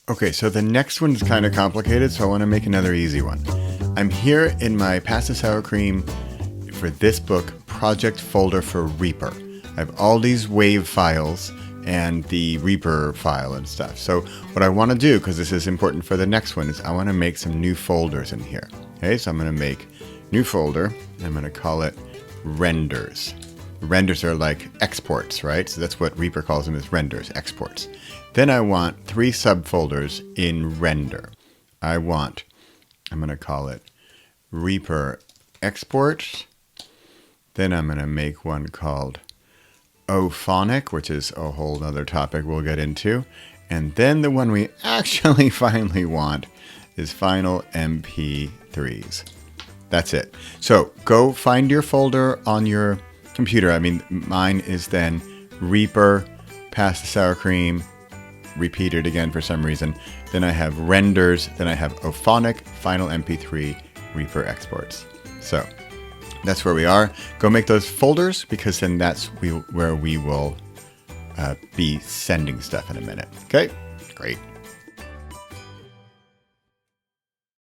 Okay, so the next one's kind of complicated, so I want to make another easy one. I'm here in my Pasta Sour Cream for this book project folder for Reaper. I have all these wave files and the Reaper file and stuff. So what I want to do, because this is important for the next one, is I want to make some new folders in here. Okay, so I'm going to make new folder. I'm going to call it renders. Renders are like exports, right? So that's what Reaper calls them, is renders, exports. Then I want 3 subfolders in render. I'm going to call it Reaper exports. Then I'm going to make one called Ophonic, which is a whole other topic we'll get into. And then the one we actually finally want is final MP3s. That's it. So go find your folder on your computer. I mean, mine is then Reaper, Pasta Sour Cream, repeated again for some reason. Then I have renders. Then I have Ophonic, final MP3, Reaper exports. So that's where we are. Go make those folders, because then that's where we will be sending stuff in a minute. Okay, great.